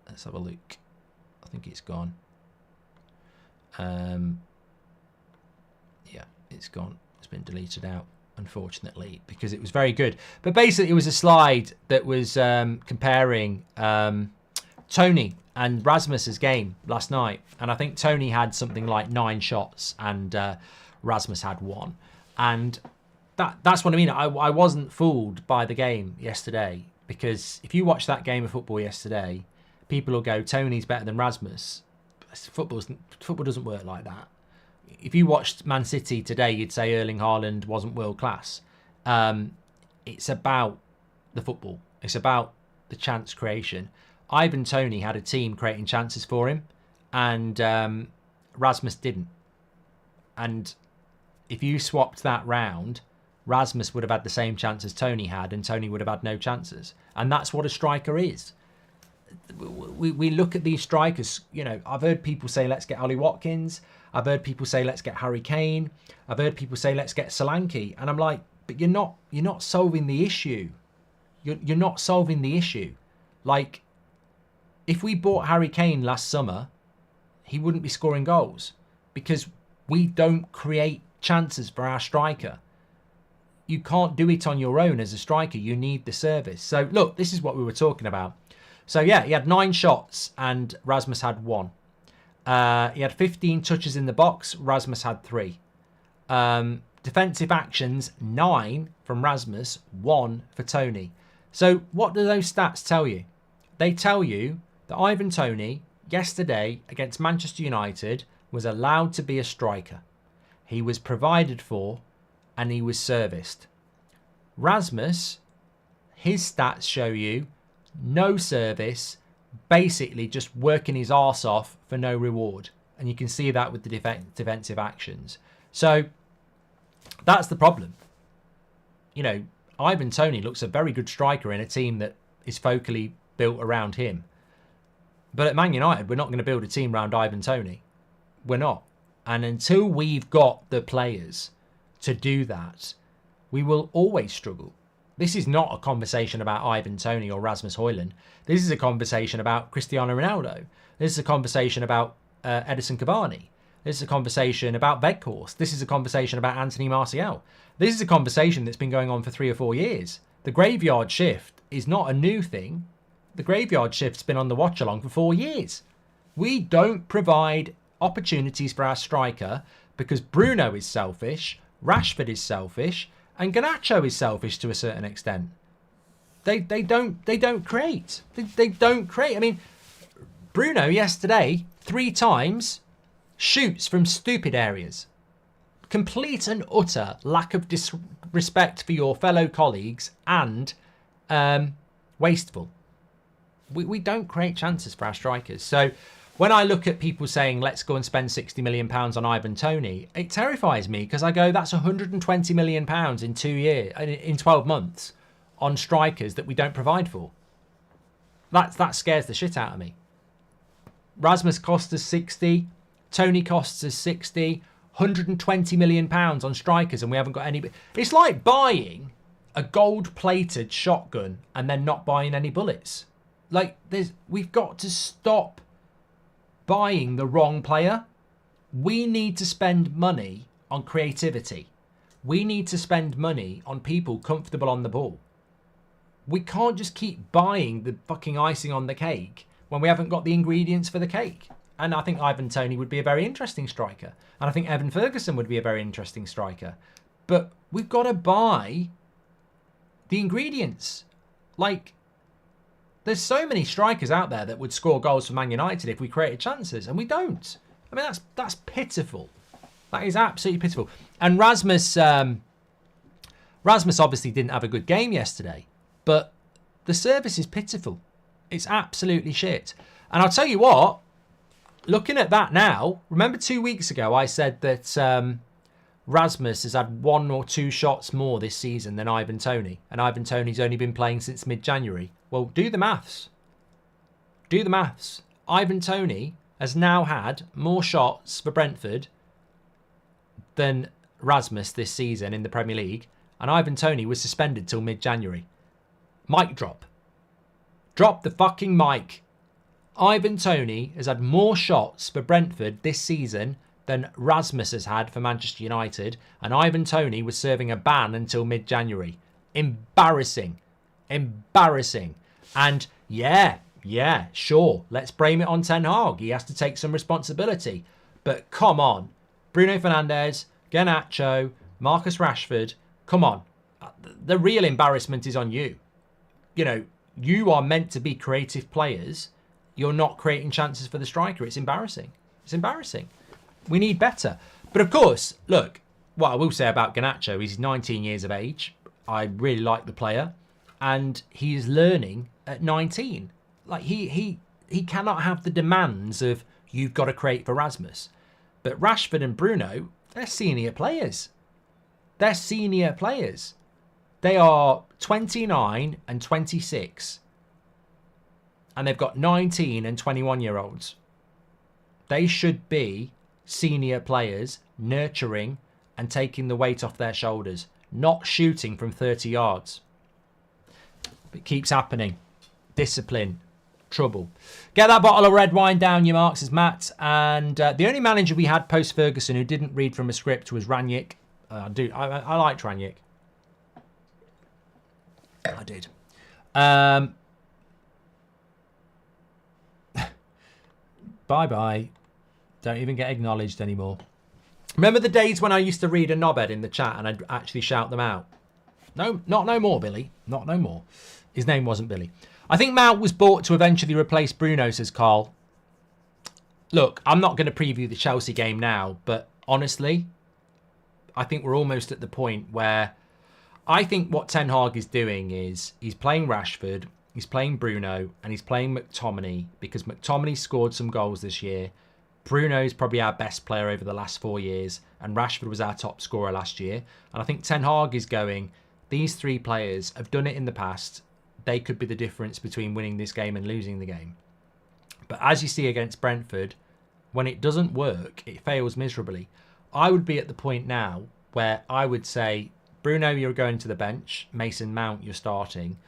Let's have a look. I think it's gone. Yeah, it's gone. It's been deleted out, unfortunately, because it was very good. But basically, it was a slide that was comparing Toney and Rasmus's game last night. And I think Toney had something like 9 shots and Rasmus had 1. And that's what I mean. I wasn't fooled by the game yesterday, because if you watch that game of football yesterday, people will go, Toney's better than Rasmus. Football doesn't work like that. If you watched Man City today, you'd say Erling Haaland wasn't world class. It's about the football. It's about the chance creation. Ivan Toney had a team creating chances for him, and Rasmus didn't. And if you swapped that round, Rasmus would have had the same chance as Tony had, and Tony would have had no chances. And that's what a striker is. We look at these strikers, you know, I've heard people say, let's get Ollie Watkins. I've heard people say, let's get Harry Kane. I've heard people say, let's get Solanke. And I'm like, but you're not solving the issue. You're not solving the issue. Like, if we bought Harry Kane last summer, he wouldn't be scoring goals because we don't create chances for our striker. You can't do it on your own as a striker. You need the service. So, look, this is what we were talking about. So, yeah, he had 9 shots and Rasmus had 1. He had 15 touches in the box. Rasmus had 3. Defensive actions, 9 from Rasmus, 1 for Tony. So, what do those stats tell you? They tell you that Ivan Toney, yesterday against Manchester United, was allowed to be a striker. He was provided for and he was serviced. Rasmus, his stats show you no service, basically just working his arse off for no reward. And you can see that with the defensive actions. So that's the problem. You know, Ivan Toney looks a very good striker in a team that is focally built around him. But at Man United, we're not going to build a team around Ivan Toney. We're not. And until we've got the players to do that, we will always struggle. This is not a conversation about Ivan Toney or Rasmus Højlund. This is a conversation about Cristiano Ronaldo. This is a conversation about Edison Cavani. This is a conversation about Weghorst. This is a conversation about Anthony Martial. This is a conversation that's been going on for 3 or 4 years. The graveyard shift is not a new thing. The graveyard shift's been on the watch along for 4 years. We don't provide opportunities for our striker because Bruno is selfish, Rashford is selfish, and Garnacho is selfish to a certain extent. They don't create. They don't create. I mean, Bruno yesterday 3 times shoots from stupid areas. Complete and utter lack of disrespect for your fellow colleagues and wasteful. We don't create chances for our strikers. So when I look at people saying, let's go and spend £60 million on Ivan Toney, it terrifies me because I go, that's £120 million in 2 years, in 12 months on strikers that we don't provide for. That scares the shit out of me. Rasmus costs us 60, Toney costs us 60, £120 million on strikers and we haven't got any. It's like buying a gold-plated shotgun and then not buying any bullets. Like, we've got to stop buying the wrong player. We need to spend money on creativity. We need to spend money on people comfortable on the ball. We can't just keep buying the fucking icing on the cake when we haven't got the ingredients for the cake. And I think Ivan Toney would be a very interesting striker. And I think Evan Ferguson would be a very interesting striker. But we've got to buy the ingredients. Like, there's so many strikers out there that would score goals for Man United if we created chances, and we don't. I mean, that's pitiful. That is absolutely pitiful. And Rasmus obviously didn't have a good game yesterday, but the service is pitiful. It's absolutely shit. And I'll tell you what, looking at that now, remember 2 weeks ago I said that Rasmus has had 1 or 2 shots more this season than Ivan Toney, and Ivan Toney's only been playing since mid-January. Well, do the maths. Do the maths. Ivan Toney has now had more shots for Brentford than Rasmus this season in the Premier League, and Ivan Toney was suspended till mid-January. Mic drop. Drop the fucking mic. Ivan Toney has had more shots for Brentford this season than Rasmus has had for Manchester United, and Ivan Toney was serving a ban until mid-January. Embarrassing. Embarrassing. And yeah, sure, let's blame it on Ten Hag. He has to take some responsibility. But come on. Bruno Fernandes, Garnacho, Marcus Rashford, come on. The real embarrassment is on you. You know, you are meant to be creative players. You're not creating chances for the striker. It's embarrassing. It's embarrassing. We need better. But of course, look, what I will say about Garnacho, he's 19 years of age. I really like the player. And he is learning at 19. Like, he cannot have the demands of, you've got to create for Rasmus. But Rashford and Bruno, they're senior players. They're senior players. They are 29 and 26. And they've got 19 and 21-year-olds. They should be senior players, nurturing and taking the weight off their shoulders, not shooting from 30 yards. It keeps happening. Discipline. Trouble. Get that bottle of red wine down, you marks, says Matt. And the only manager we had post-Ferguson who didn't read from a script was Ranić. I liked Ranić. I did. Bye-bye. Don't even get acknowledged anymore. Remember the days when I used to read a knobhead in the chat and I'd actually shout them out? No, not no more, Billy. Not no more. His name wasn't Billy. I think Mount was bought to eventually replace Bruno, says Carl. Look, I'm not going to preview the Chelsea game now, but honestly, I think we're almost at the point where I think what Ten Hag is doing is he's playing Rashford, he's playing Bruno, and he's playing McTominay because McTominay scored some goals this year. Bruno's probably our best player over the last 4 years, and Rashford was our top scorer last year. And I think Ten Hag is going, these three players have done it in the past. They could be the difference between winning this game and losing the game. But as you see against Brentford, when it doesn't work, it fails miserably. I would be at the point now where I would say, Bruno, you're going to the bench. Mason Mount, you're starting.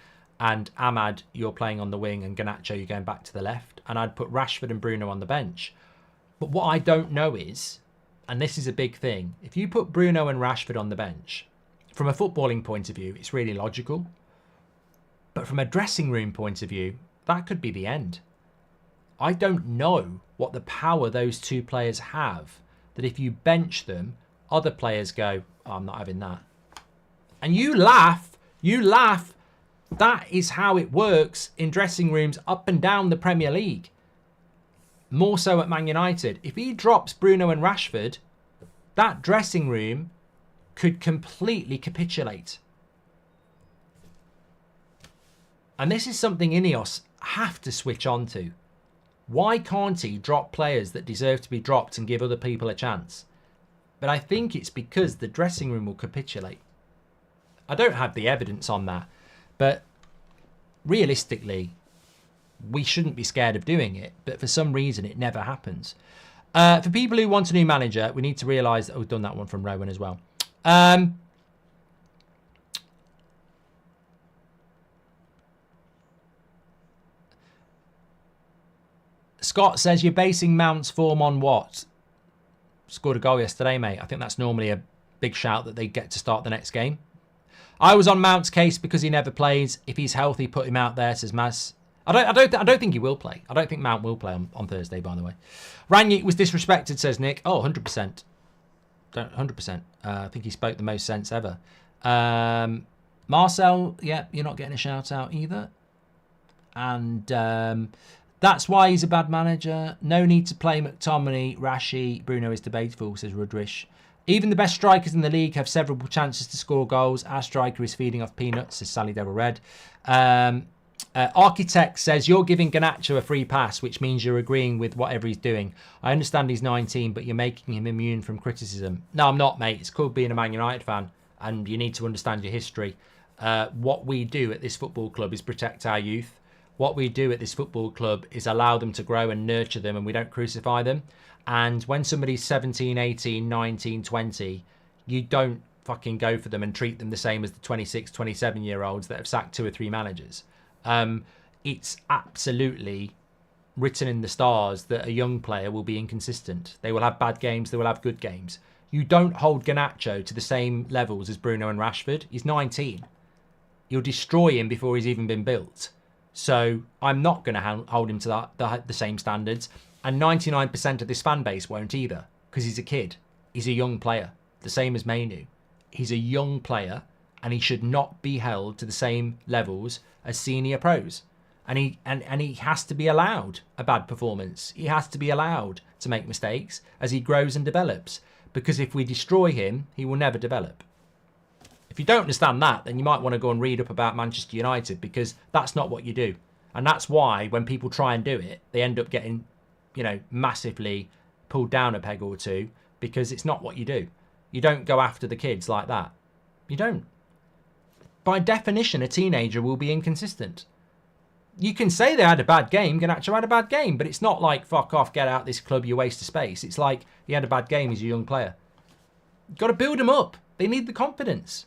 And Ahmad, you're playing on the wing. And Garnacho, you're going back to the left. And I'd put Rashford and Bruno on the bench. But what I don't know is, and this is a big thing, if you put Bruno and Rashford on the bench, from a footballing point of view, it's really logical. But from a dressing room point of view, that could be the end. I don't know what the power those two players have, that if you bench them, other players go, oh, I'm not having that. And you laugh. That is how it works in dressing rooms up and down the Premier League. More so at Man United. If he drops Bruno and Rashford, that dressing room could completely capitulate. And this is something Ineos have to switch on to. Why can't he drop players that deserve to be dropped and give other people a chance? But I think it's because the dressing room will capitulate. I don't have the evidence on that. But realistically, we shouldn't be scared of doing it. But for some reason, it never happens. For people who want a new manager, we need to realise that we've done that one from Rowan as well. Scott says, you're basing Mount's form on what? Scored a goal yesterday, mate. I think that's normally a big shout that they get to start the next game. I was on Mount's case because he never plays. If he's healthy, put him out there, says Maz. I don't think he will play. I don't think Mount will play on Thursday, by the way. Ranić was disrespected, says Nick. Oh, 100%. 100%. I think he spoke the most sense ever. Marcel, yeah, you're not getting a shout out either. And that's why he's a bad manager. No need to play McTominay, Rashi. Bruno is debatable, says Rudrish. Even the best strikers in the league have several chances to score goals. Our striker is feeding off peanuts, says Sally Devil Red. Architect says, you're giving Garnacho a free pass, which means you're agreeing with whatever he's doing. I understand he's 19, but you're making him immune from criticism. No, I'm not, mate. It's called being a Man United fan, and you need to understand your history. What we do at this football club is protect our youth. What we do at this football club is allow them to grow and nurture them, and we don't crucify them. And when somebody's 17, 18, 19, 20, you don't fucking go for them and treat them the same as the 26, 27-year-olds that have sacked 2 or 3 managers. It's absolutely written in the stars that a young player will be inconsistent. They will have bad games, they will have good games. You don't hold Garnacho to the same levels as Bruno and Rashford. He's 19. You'll destroy him before he's even been built. So I'm not going to hold him to the same standards. And 99% of this fan base won't either, because he's a kid. He's a young player, the same as Mainu. He's a young player, and he should not be held to the same levels as senior pros. And he has to be allowed a bad performance. He has to be allowed to make mistakes as he grows and develops. Because if we destroy him, he will never develop. If you don't understand that, then you might want to go and read up about Manchester United, because that's not what you do. And that's why when people try and do it, they end up getting, massively pulled down a peg or two, because it's not what you do. You don't go after the kids like that. You don't. By definition, a teenager will be inconsistent. You can say they had a bad game, Garnacho had a bad game, but it's not like, fuck off, get out this club, you waste of space. It's like, he had a bad game, he's a young player. You've got to build them up. They need the confidence.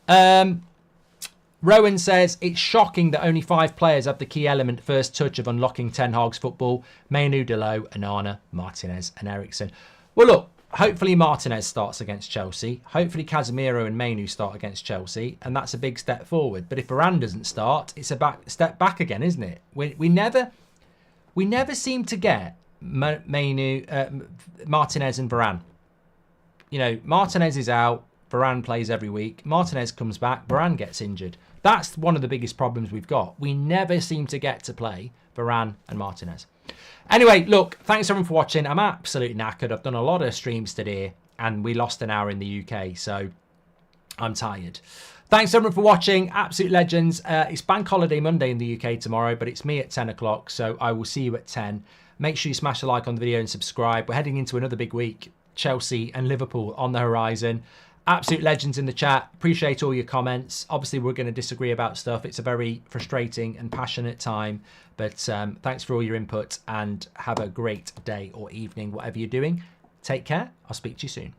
Rowan says, it's shocking that only 5 players have the key element first touch of unlocking Ten Hag's football. Mainu, Delo, Onana, Martinez and Eriksen. Well, look, hopefully Martinez starts against Chelsea. Hopefully Casemiro and Mainu start against Chelsea. And that's a big step forward. But if Varane doesn't start, it's a step back again, isn't it? We never seem to get Mainu, Martinez and Varane. You know, Martinez is out. Varane plays every week. Martinez comes back. Varane gets injured. That's one of the biggest problems we've got. We never seem to get to play Varane and Martinez. Anyway, look, thanks everyone for watching. I'm absolutely knackered. I've done a lot of streams today and we lost an hour in the UK, so I'm tired. Thanks everyone for watching. Absolute legends. It's Bank Holiday Monday in the UK tomorrow, but it's me at 10 o'clock, so I will see you at 10. Make sure you smash a like on the video and subscribe. We're heading into another big week. Chelsea and Liverpool on the horizon. Absolute legends in the chat. Appreciate all your comments. Obviously, we're going to disagree about stuff. It's a very frustrating and passionate time. But thanks for all your input and have a great day or evening, whatever you're doing. Take care. I'll speak to you soon.